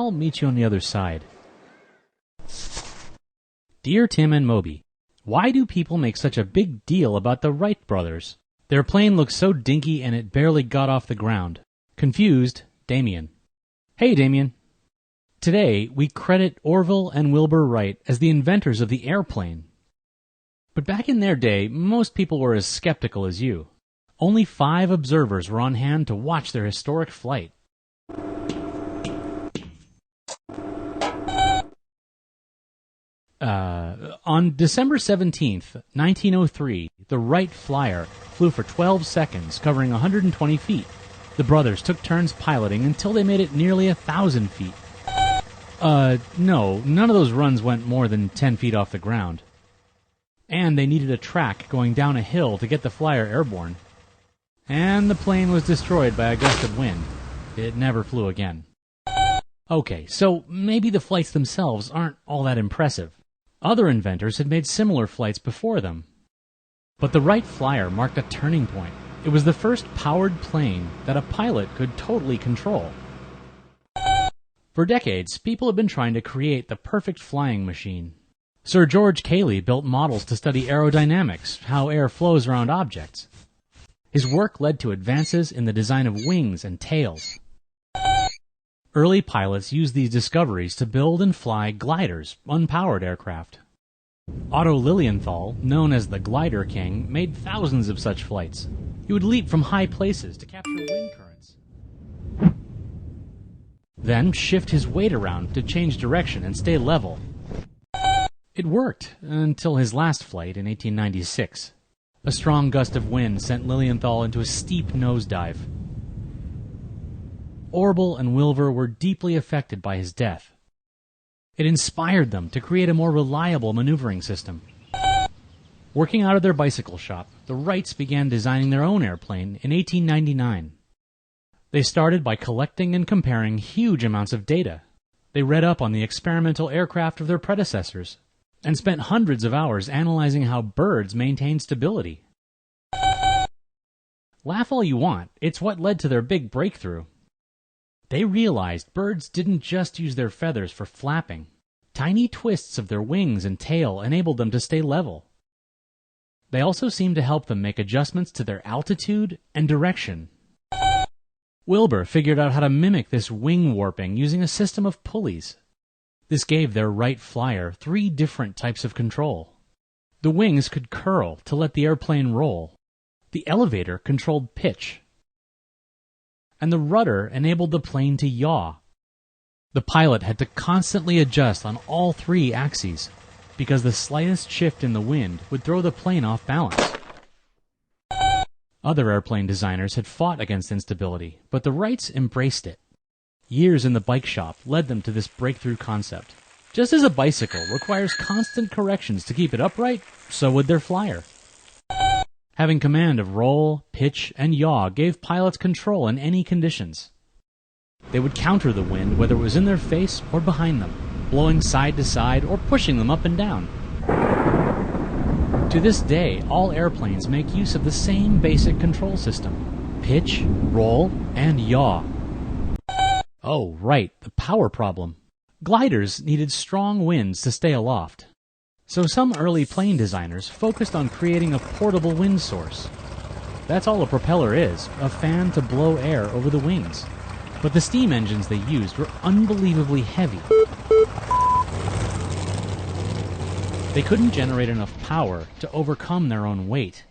I'll meet you on the other side. Dear Tim and Moby, why do people make such a big deal about the Wright brothers? Their plane looks so dinky and it barely got off the ground. Confused, Damien. Hey, Damien. Today, we credit Orville and Wilbur Wright as the inventors of the airplane. But back in their day, most people were as skeptical as you. Only 5 observers were on hand to watch their historic flight. On December 17th, 1903, the Wright Flyer flew for 12 seconds, covering 120 feet. The brothers took turns piloting until they made it nearly 1,000 feet. No, none of those runs went more than 10 feet off the ground. And they needed a track going down a hill to get the flyer airborne. And the plane was destroyed by a gust of wind. It never flew again. Okay, so maybe the flights themselves aren't all that impressive. Other inventors had made similar flights before them. But the Wright Flyer marked a turning point. It was the first powered plane that a pilot could totally control. For decades, people have been trying to create the perfect flying machine. Sir George Cayley built models to study aerodynamics, how air flows around objects. His work led to advances in the design of wings and tails. Early pilots used these discoveries to build and fly gliders, unpowered aircraft. Otto Lilienthal, known as the Glider King, made thousands of such flights. He would leap from high places to capture wind currents. Then shift his weight around to change direction and stay level. It worked, until his last flight in 1896. A strong gust of wind sent Lilienthal into a steep nosedive. Orville and Wilbur were deeply affected by his death. It inspired them to create a more reliable maneuvering system. Working out of their bicycle shop, the Wrights began designing their own airplane in 1899. They started by collecting and comparing huge amounts of data. They read up on the experimental aircraft of their predecessors and spent hundreds of hours analyzing how birds maintain stability. Laugh all you want, it's what led to their big breakthrough. They realized birds didn't just use their feathers for flapping. Tiny twists of their wings and tail enabled them to stay level. They also seemed to help them make adjustments to their altitude and direction. Wilbur figured out how to mimic this wing warping using a system of pulleys. This gave their Wright Flyer 3 different types of control. The wings could curl to let the airplane roll. The elevator controlled pitch. And the rudder enabled the plane to yaw. The pilot had to constantly adjust on all 3 axes, because the slightest shift in the wind would throw the plane off balance. Other airplane designers had fought against instability, but the Wrights embraced it. Years in the bike shop led them to this breakthrough concept. Just as a bicycle requires constant corrections to keep it upright, so would their flyer. Having command of roll, pitch, and yaw gave pilots control in any conditions. They would counter the wind whether it was in their face or behind them, blowing side to side or pushing them up and down. To this day, all airplanes make use of the same basic control system: pitch, roll, and yaw. Oh, right, the power problem. Gliders needed strong winds to stay aloft. So some early plane designers focused on creating a portable wind source. That's all a propeller is, a fan to blow air over the wings. But the steam engines they used were unbelievably heavy. They couldn't generate enough power to overcome their own weight.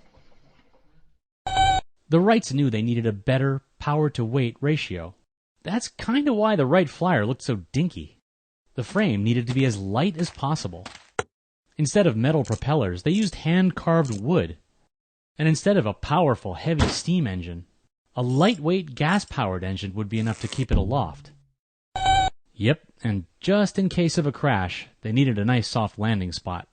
The Wrights knew they needed a better power-to-weight ratio. That's kind of why the Wright Flyer looked so dinky. The frame needed to be as light as possible. Instead of metal propellers, they used hand-carved wood. And instead of a powerful, heavy steam engine, a lightweight gas-powered engine would be enough to keep it aloft. Yep, and just in case of a crash, they needed a nice soft landing spot.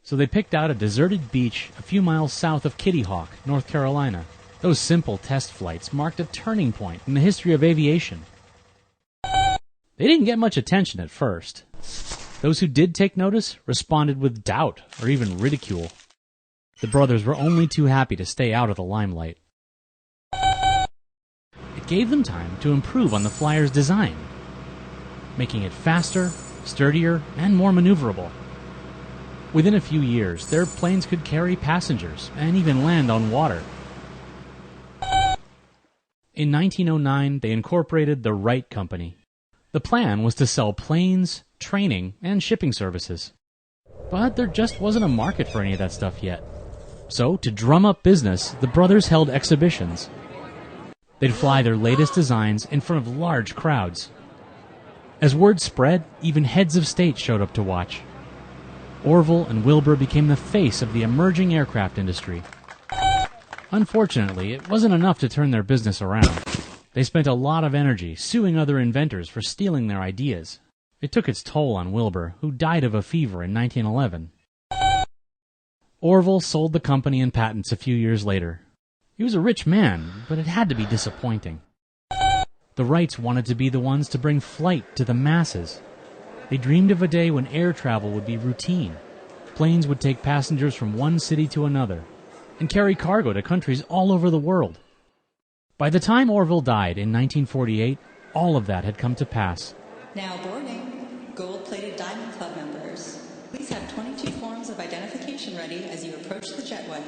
So they picked out a deserted beach a few miles south of Kitty Hawk, North Carolina. Those simple test flights marked a turning point in the history of aviation. They didn't get much attention at first. Those who did take notice responded with doubt or even ridicule. The brothers were only too happy to stay out of the limelight. It gave them time to improve on the flyer's design. making it faster, sturdier, and more maneuverable. Within a few years, their planes could carry passengers and even land on water. In 1909, they incorporated the Wright Company. The plan was to sell planes, training, and shipping services. But there just wasn't a market for any of that stuff yet. So, to drum up business, the brothers held exhibitions. They'd fly their latest designs in front of large crowds. As word spread, even heads of state showed up to watch. Orville and Wilbur became the face of the emerging aircraft industry. Unfortunately, it wasn't enough to turn their business around. They spent a lot of energy suing other inventors for stealing their ideas. It took its toll on Wilbur, who died of a fever in 1911. Orville sold the company and patents a few years later. He was a rich man, but it had to be disappointing. The Wrights wanted to be the ones to bring flight to the masses. They dreamed of a day when air travel would be routine. Planes would take passengers from one city to another and carry cargo to countries all over the world. By the time Orville died in 1948, all of that had come to pass. Now boarding. Gold-plated Diamond Club members. Please have 22 forms of identification ready as you approach the jetway.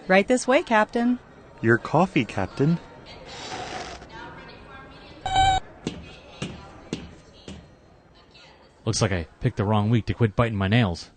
Right this way, Captain. Your coffee, Captain. Looks like I picked the wrong week to quit biting my nails.